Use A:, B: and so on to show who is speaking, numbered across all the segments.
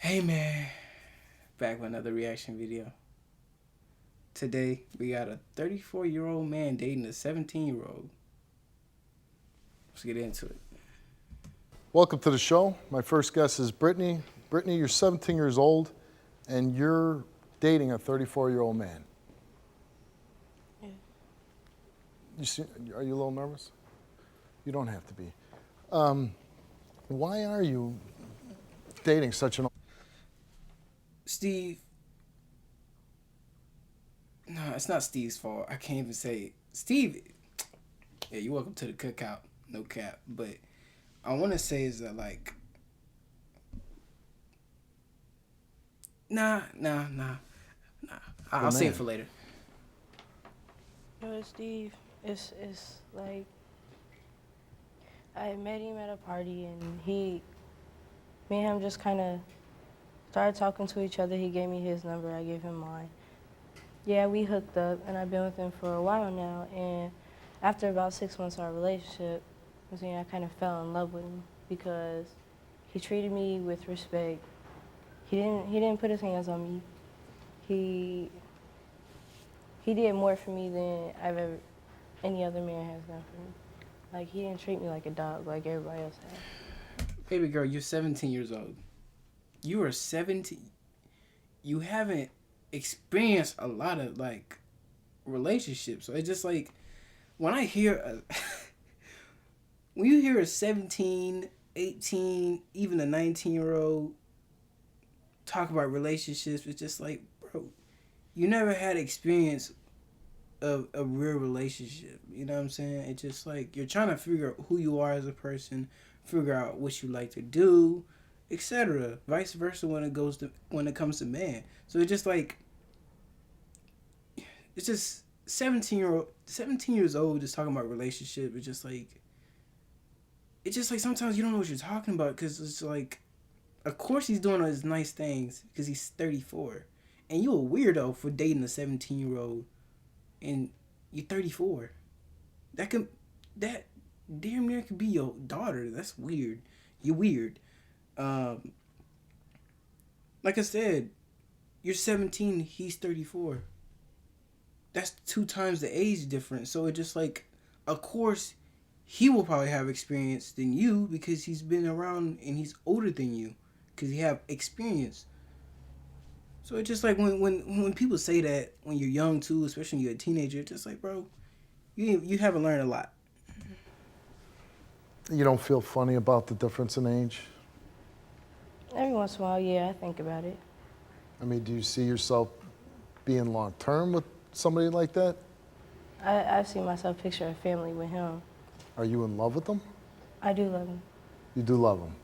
A: Hey man, back with another reaction video. Today we got a 34-year-old man dating a 17-year-old. Let's get into it.
B: Welcome to the show. My first guest is Brittany. Brittany, you're 17 years old and you're dating a 34-year-old man.
C: Yeah.
B: Are you a little nervous? You don't have to be. Why are you dating such an...
A: Steve. No, it's not Steve's fault. I can't even say it. Steve. Yeah, you're welcome to the cookout. No cap. But I want to say is that like, nah. I'll save it for later.
C: You know, Steve, it's like I met him at a party and me and him just kind of started talking to each other. He gave me his number, I gave him mine. Yeah, we hooked up and I've been with him for a while now, and after about 6 months of our relationship, I kind of fell in love with him because he treated me with respect. He didn't put his hands on me. He did more for me than any other man has done for me. Like, he didn't treat me like a dog like everybody else has.
A: Baby girl, you're 17 years old. You are 17. You haven't experienced a lot of like relationships. So it's just like when I hear when you hear a 17, 18, even a 19-year-old talk about relationships, it's just like, bro, you never had experience of a real relationship. You know what I'm saying? It's just like you're trying to figure out who you are as a person, figure out what you like to do, etc. Vice versa when it comes to man. So it's just like it's just 17 years old just talking about relationship. It's just like sometimes you don't know what you're talking about because it's like, of course he's doing all his nice things because he's 34, and you a weirdo for dating a 17-year-old, and you're 34. That damn near could be your daughter. That's weird. You're weird. Like I said, you're 17, he's 34. That's 2 times the age difference. So it's just like, of course, he will probably have experience than you because he's been around and he's older than you because he have experience. So it's just like when people say that when you're young too, especially when you're a teenager, it's just like, bro, you haven't learned a lot.
B: You don't feel funny about the difference in age?
C: Every once in a while, yeah, I think about it.
B: I mean, do you see yourself being long-term with somebody like that?
C: I see myself picture a family with him.
B: Are you in love with them?
C: I do love him.
B: You do love him.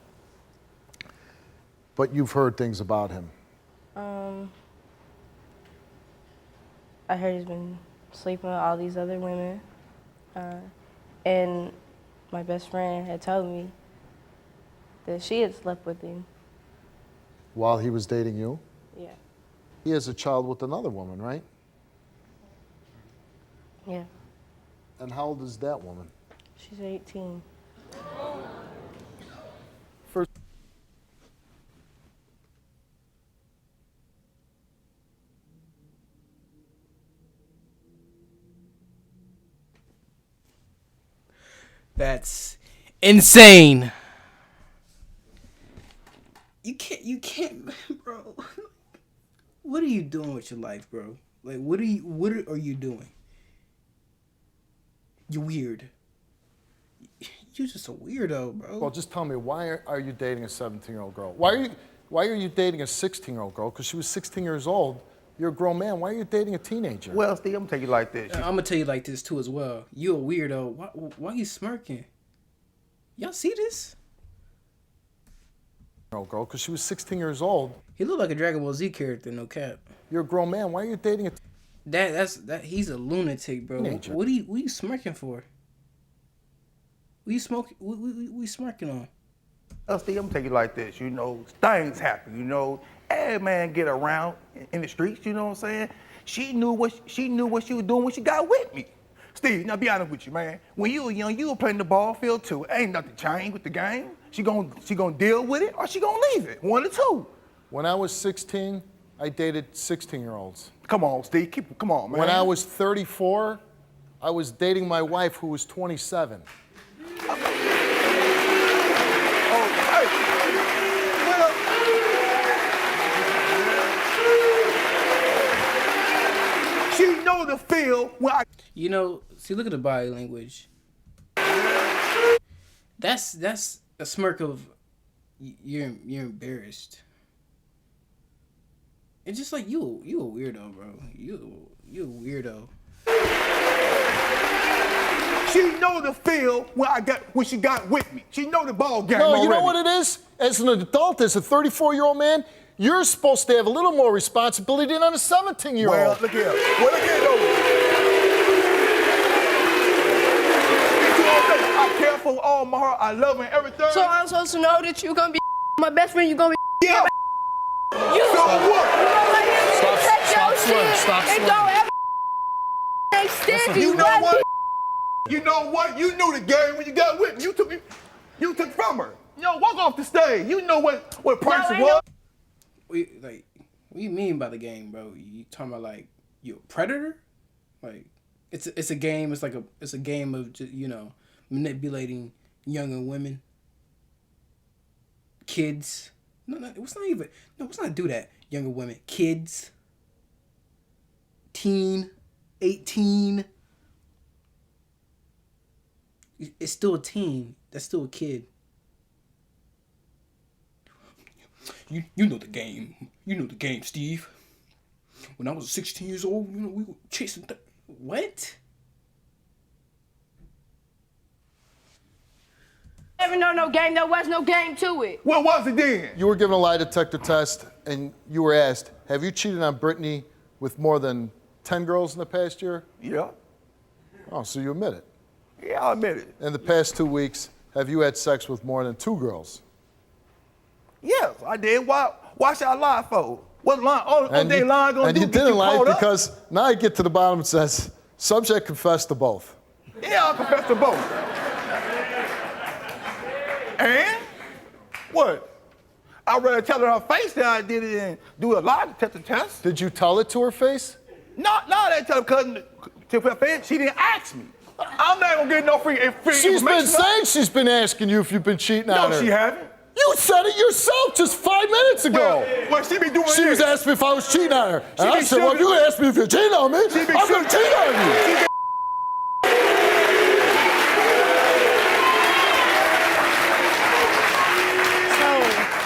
B: But you've heard things about him.
C: I heard he's been sleeping with all these other women. And my best friend had told me that she had slept with him.
B: While he was dating you?
C: Yeah.
B: He has a child with another woman, right?
C: Yeah.
B: And how old is that woman?
C: She's 18.
B: First,
A: That's insane. You can't, bro. What are you doing with your life, bro? Like, what are you doing? You're weird. You're just a weirdo, bro.
B: well, just tell me, why are you dating a 17-year-old girl? Why are you dating a 16-year-old girl? Because she was 16 years old. You're a grown man. Why are you dating a teenager?
D: Well, Steve, I'm gonna tell you like this.
A: I'm gonna tell you like this too as well. You a weirdo. Why you smirking? Y'all see this?
B: Girl, because she was 16 years old.
A: He looked like a Dragon Ball Z character, no cap.
B: You're a grown man. Why are you dating a
A: That's he's a lunatic, bro.
B: Teenager.
A: What are you smirking for? What you smoking? What we smirking on?
D: Well, Steve, I'm gonna tell you like this. You know, things happen. You know, every man get around in the streets. You know what I'm saying? She knew what she was doing when she got with me. Steve, now be honest with you, man. When you were young, you were playing the ball field too. Ain't nothing changed with the game. She gonna deal with it or she gonna leave it. One or two.
B: When I was 16, I dated 16-year-olds.
D: Come on, Steve. Come on, man.
B: When I was 34, I was dating my wife who was 27.
D: Oh, hey. Well, she know the feel when I.
A: You know, see, look at the body language. That's a smirk of you're embarrassed. It's just like you a weirdo, bro. You a weirdo.
D: She know the feel when she got with me. She know the ball game.
B: No,
D: already.
B: you know what it is? As an adult, as a 34-year-old man, you're supposed to have a little more responsibility than a 17-year-old.
D: Well, look here. Though. I care for all my heart. I love her and everything.
C: So I'm supposed to know that you're gonna be my best friend. You're gonna be
D: yeah.
C: you.
D: So what?
B: Stop swearing.
C: And don't ever extend
D: You know what? You know what? You knew the game when you got with me. You took from her. You know, walk off the stage. You know what price it was.
A: What do you mean by the game, bro? You talking about like you a predator? Like it's a game. It's a game of just, manipulating younger women, kids. No, let's not do that. Younger women, kids, teen, 18. It's still a teen. That's still a kid. You know the game. You know the game, Steve. When I was 16 years old, we were chasing. What?
C: Never know no game. There was no game to it.
D: What was it then?
B: You were given a lie detector test, and you were asked, have you cheated on Brittany with more than 10 girls in the past year?
D: Yeah.
B: Oh, so you admit it.
D: Yeah, I admit it.
B: In the past 2 weeks, have you had sex with more than 2 girls?
D: Yes, I did. Why should I lie for? What line? All day lying gonna
B: and
D: do?
B: you
D: Get
B: didn't lie
D: caught up?
B: because now I get to the bottom. It says subject confessed to both.
D: Yeah, I confess to both. And what? I'd rather tell her her face than I did it and do a lie detector test.
B: Did you tell it to her face?
D: No, I didn't tell her cousin to her face. She didn't ask me. I'm not gonna get no free information.
B: She's been saying she's been asking you if you've been cheating on her.
D: No, she haven't.
B: You said it yourself just 5 minutes ago.
D: Well, she be doing
B: She was
D: this.
B: asking me if I was cheating on her. And
D: be
B: I said, well, if
D: shooting-
B: you ask me if you're cheating on me,
D: She be
B: I'm going to
D: shooting-
B: cheat on you.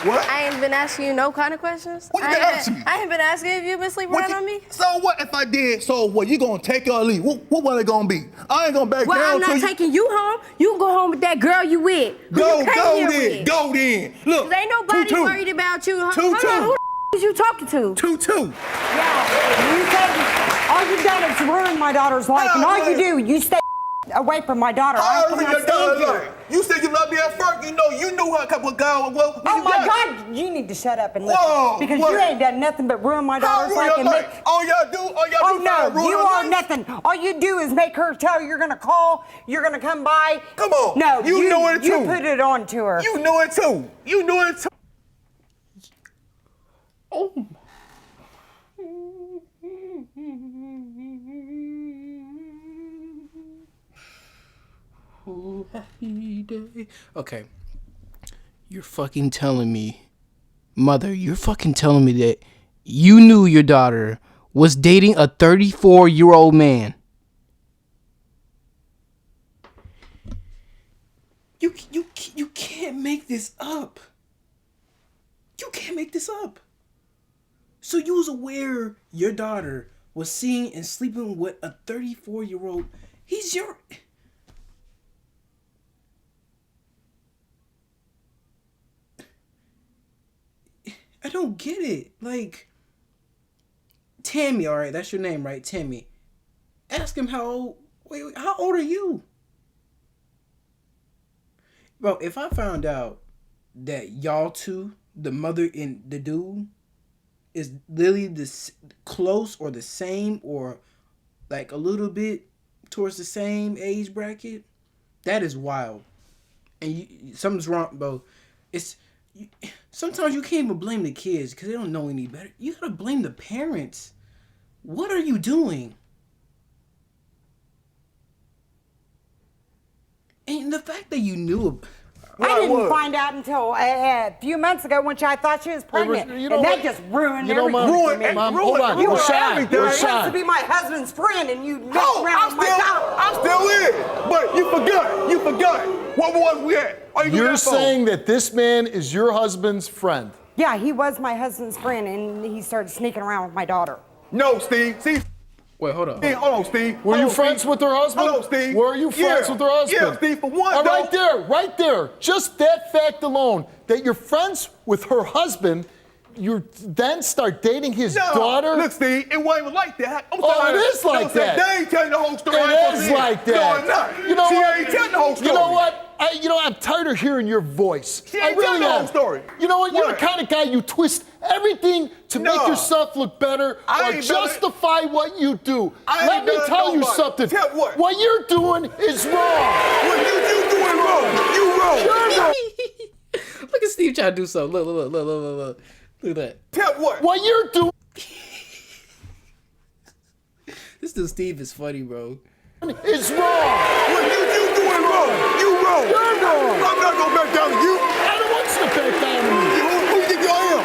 D: What?
C: I ain't been asking you no kind of questions.
D: What you
C: I
D: been
C: ain't
D: asking me?
C: I ain't been asking if you been sleeping
D: What
C: around
D: you-
C: on me.
D: So what if I did? So what? You gonna take her or leave? What was it gonna be? I ain't gonna back
C: Well,
D: down
C: I'm not
D: till you.
C: taking you home. You can go home with that girl you with. Who
D: Go
C: you came here
D: then.
C: with.
D: Go then. Look.
C: 'Cause ain't nobody
D: 2-2.
C: worried about you. Hold
D: 2-2.
C: on, who the is you talking to?
D: 2-2.
E: Yeah, you said all you've done is ruin my daughter's life, and all you do, you stay away from my daughter. I
D: I
E: cannot
D: your
E: stand
D: daughter
E: you.
D: like. You said you loved me at first. You knew her a couple of guys. Well,
E: Oh my God, you need to shut up and listen.
D: Whoa,
E: because
D: what?
E: you ain't done nothing but ruin my
D: How
E: daughter's
D: ruin
E: life.
D: your
E: And
D: life?
E: make,
D: All y'all do
E: oh
D: is
E: no,
D: ruin
E: you
D: her
E: are
D: life?
E: nothing. All you do is make her tell you're gonna call, you're gonna come by.
D: Come on.
E: No,
D: You know it
E: You
D: too.
E: put it on to her.
D: You knew it too. You knew it too.
A: Oh. Oh, happy day. Okay. You're fucking telling me, mother, you're fucking telling me that you knew your daughter was dating a 34-year-old man. You can't make this up. You can't make this up. So you was aware your daughter was seeing and sleeping with a 34-year-old. He's your... I don't get it. Like, Tammy, all right, that's your name, right? Tammy. Ask him how old... Wait, how old are you? Bro, if I found out that y'all two, the mother and the dude, is literally this close or the same or like a little bit towards the same age bracket, that is wild. And something's wrong, bro. sometimes you can't even blame the kids because they don't know any better. You gotta blame the parents. What are you doing? And the fact that you knew.
E: I didn't
D: what?
E: find out until a few months ago when I thought she was pregnant.
B: you know
E: and
B: what?
E: that just ruined
B: You know,
E: everything.
B: Mom,
E: for me.
B: Mom, hold on.
E: You were
B: Rashawn,
E: everything. You're
B: Rashawn.
E: supposed to be my husband's friend, and you messed
D: Oh,
E: around with my daughter.
D: I'm still in. But you forgot. You forgot. What was we at? Why you doing
B: You're
D: that for?
B: saying that this man is your husband's friend.
E: Yeah, he was my husband's friend, and he started sneaking around with my daughter.
D: No, Steve. See,
A: Wait, hold on.
D: Steve, hold on, Steve.
B: Were
D: Hold
B: you
D: on,
B: friends
D: Steve.
B: with her husband?
D: Hold on, Steve.
B: Were you friends
D: Yeah.
B: with her husband?
D: Yeah, Steve, for one,
B: right
D: though.
B: right there. Just that fact alone, that you're friends with her husband, you then start dating his daughter.
D: Look, Steve, it wasn't even like that. I'm
B: Oh,
D: telling
B: it
D: you,
B: is like that.
D: They ain't telling the whole story.
B: It is like that.
D: No, it's not.
B: You know
D: she
B: what?
D: ain't telling the whole story.
B: You know what? I'm tired of hearing your voice.
D: She
B: I
D: ain't
B: really
D: telling the whole
B: am.
D: story.
B: You know what? You're the
D: What?
B: kind of guy you twist everything to make
D: No.
B: yourself look better
D: I
B: or
D: ain't done it.
B: justify what you do.
D: I
B: Let
D: ain't
B: me
D: done
B: tell you
D: nobody.
B: something.
D: Tell what?
B: What you're doing is wrong.
D: What you doing wrong? You wrong.
B: You're wrong.
A: Look at Steve trying to do something. Look. Look at that.
D: Tell what?
B: What you're doing
A: This dude Steve is funny, bro.
B: is wrong.
D: What you doing wrong? You wrong.
B: You're wrong.
D: I'm not gonna back down to you.
B: I don't want you to back down to me.
D: Who you think I am?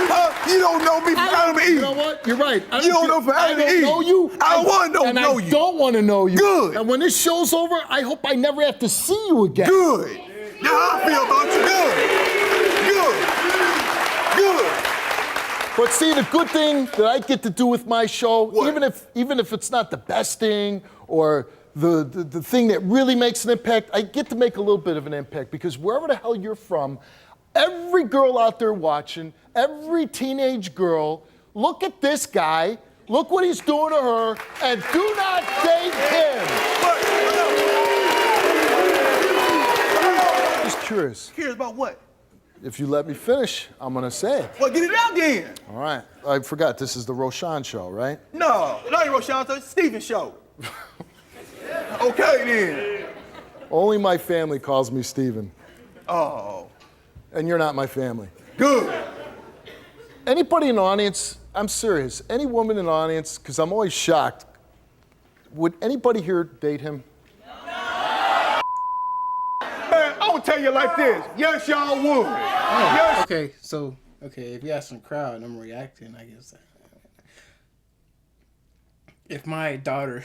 D: Huh? You don't know me from Adam and Eve.
B: You know what? You're right.
D: You don't know from
B: I
D: Adam and
B: don't
D: Eve.
B: know you.
D: I don't wanna know
B: I
D: you.
B: don't want to know you.
D: Good.
B: And when this show's over, I hope I never have to see you again.
D: Good. Now I feel about you. Good.
B: But see, the good thing that I get to do with my show,
D: What?
B: even if it's not the best thing or the thing that really makes an impact, I get to make a little bit of an impact because wherever the hell you're from, every girl out there watching, every teenage girl, look at this guy, look what he's doing to her, and do not date him. Just curious.
D: Curious about what?
B: If you let me finish, I'm gonna say it.
D: Well, get it out then.
B: All right. I forgot, this is the Roshan show, right?
D: No, it ain't Roshan, it's Steven show. Okay then.
B: Only my family calls me Steven.
D: Oh,
B: And you're not my family.
D: good.
B: Anybody in the audience, I'm serious, any woman in the audience, because I'm always shocked, would anybody here date him?
D: Man, I'm gonna tell you like this. Yes, y'all would. Yes.
A: Okay, if you ask some crowd and I'm reacting, I guess. If my daughter,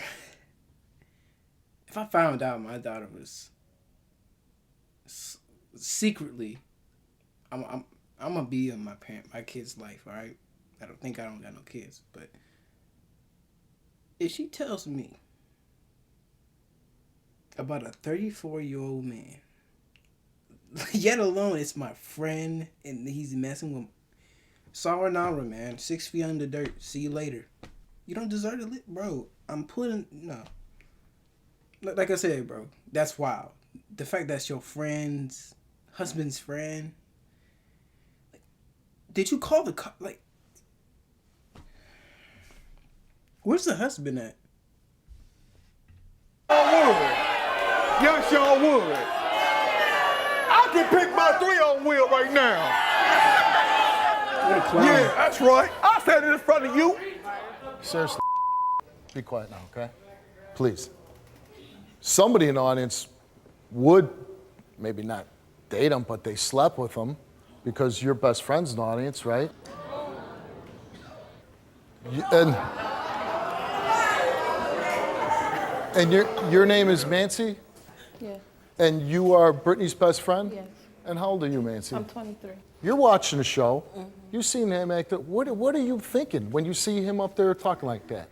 A: if I found out my daughter was secretly, I'm gonna be in my kid's life, all right? I don't got no kids, but if she tells me about a 34-year-old man, yet alone it's my friend and he's messing with Sawa Nara, man, 6 feet under the dirt. See you later. You don't deserve to live, bro. I'm putting no. Like I said, bro, that's wild. The fact that's your friend's husband's friend. Did you call the cop? Like, where's the husband at?
D: Y'all would. Yes, y'all would. I can pick my 3-on-wheel right now.
A: What a clown.
D: Yeah, that's right. I said it in front of you.
B: Seriously, be quiet now, okay? Please. Somebody in the audience would maybe not date him, but they slept with him because you're best friends in the audience, right? And your name is Mancy?
C: Yes.
B: And you are Brittany's best friend?
C: Yes.
B: And how old are you, Mancy?
C: I'm 23.
B: You're watching the show. You've seen him act. What are you thinking when you see him up there talking like that?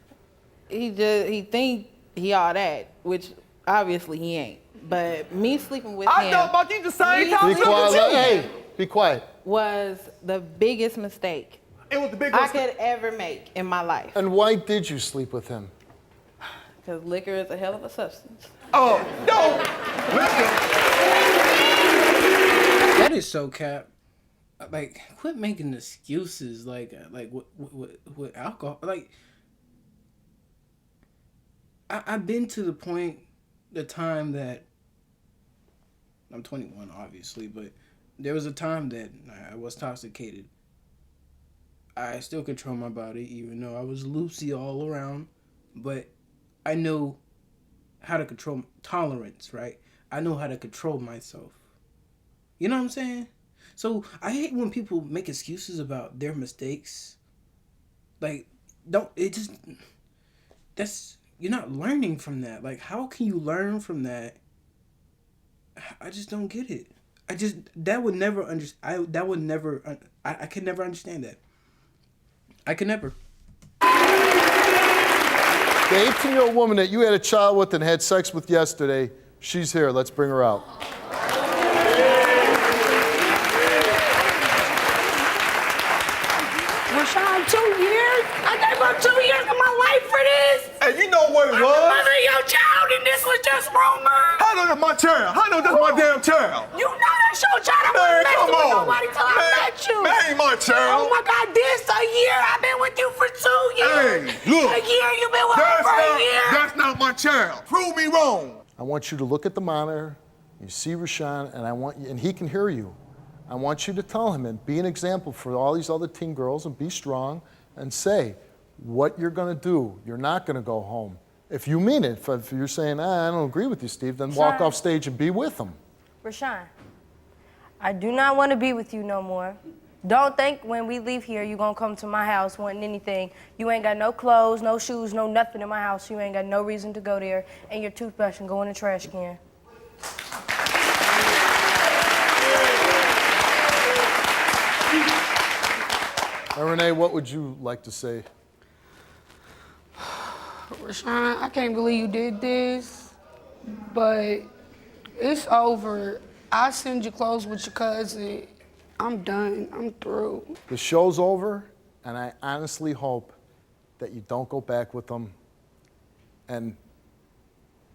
F: He think he all that, which obviously he ain't. But me sleeping with
D: I
F: him
D: thought about you the same
F: Me
D: time.
B: Be
D: Look
B: quiet.
D: at you.
B: Hey, be quiet.
F: was the biggest mistake
D: It was the big
F: I
D: one.
F: could ever make in my life.
B: And why did you sleep with him?
F: Because liquor is a hell of a substance.
D: Oh, no. Listen.
A: That is so cap. Like, quit making excuses. Like with alcohol. Like, I've been to the point, the time that I'm 21, obviously, but there was a time that I was intoxicated. I still control my body, even though I was loosey all around. But I know how to control tolerance, right? I know how to control myself. You know what I'm saying? So I hate when people make excuses about their mistakes. Like, you're not learning from that. Like, how can you learn from that? I just don't get it. I could never understand that. I could never.
B: The 18-year-old woman that you had a child with and had sex with yesterday, she's here. Let's bring her out.
G: Rashawn, 2 years? I gave up 2 years of my life for this.
D: Hey, you know what it
G: I'm
D: was?
G: the mother of your child, and this was just rumor.
D: How know that's my child? How know that's my damn child?
G: You know that's your child. I
D: Man,
G: wasn't messing
D: come
G: with
D: on.
G: nobody till I met you.
D: That ain't my child.
G: Oh my God, this a year. I've been with you for 2 years.
D: Hey, look.
G: A year, you've been with her for a year.
D: That's not my child. Prove me wrong.
B: I want you to look at the monitor, you see Rashawn, and he can hear you. I want you to tell him and be an example for all these other teen girls and be strong and say what you're gonna do. You're not gonna go home. If you mean it, if you're saying, I don't agree with you, Steve, then walk
C: Rashawn.
B: off stage and be with him.
C: Rashawn, I do not want to be with you no more. Don't think when we leave here you're going to come to my house wanting anything. You ain't got no clothes, no shoes, no nothing in my house. You ain't got no reason to go there. And your toothbrush can go in the trash can.
B: And Renee, what would you like to say?
G: Rashawn, I can't believe you did this, but it's over. I send you clothes with your cousin. I'm done. I'm through.
B: The show's over, and I honestly hope that you don't go back with them. And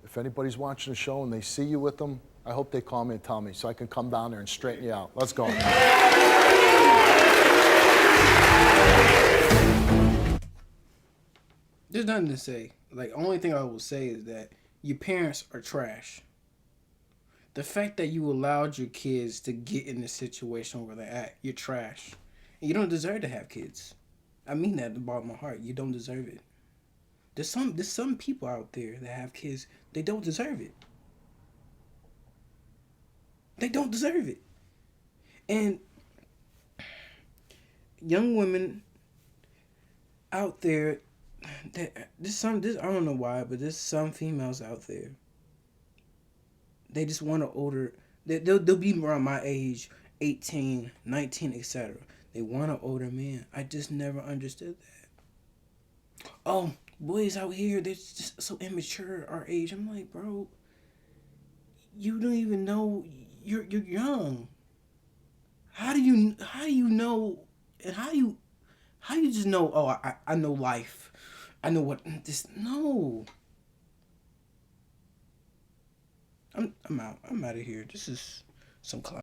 B: if anybody's watching the show and they see you with them, I hope they call me and tell me so I can come down there and straighten you out. Let's go.
A: There's nothing to say. Like, only thing I will say is that your parents are trash. The fact that you allowed your kids to get in the situation where they're at, you're trash. And you don't deserve to have kids. I mean that at the bottom of my heart. You don't deserve it. There's some people out there that have kids, they don't deserve it. They don't deserve it. And young women out there, I don't know why, but there's some females out there. They just want to older. They'll be around my age, 18, 19, etc. They want an older man. I just never understood that. Oh, boys out here, they're just so immature at our age. I'm like, bro, you don't even know you're young. How do you know? And how do you just know? Oh, I know life. I know what this. No. I'm out. I'm out of here. This is some clown.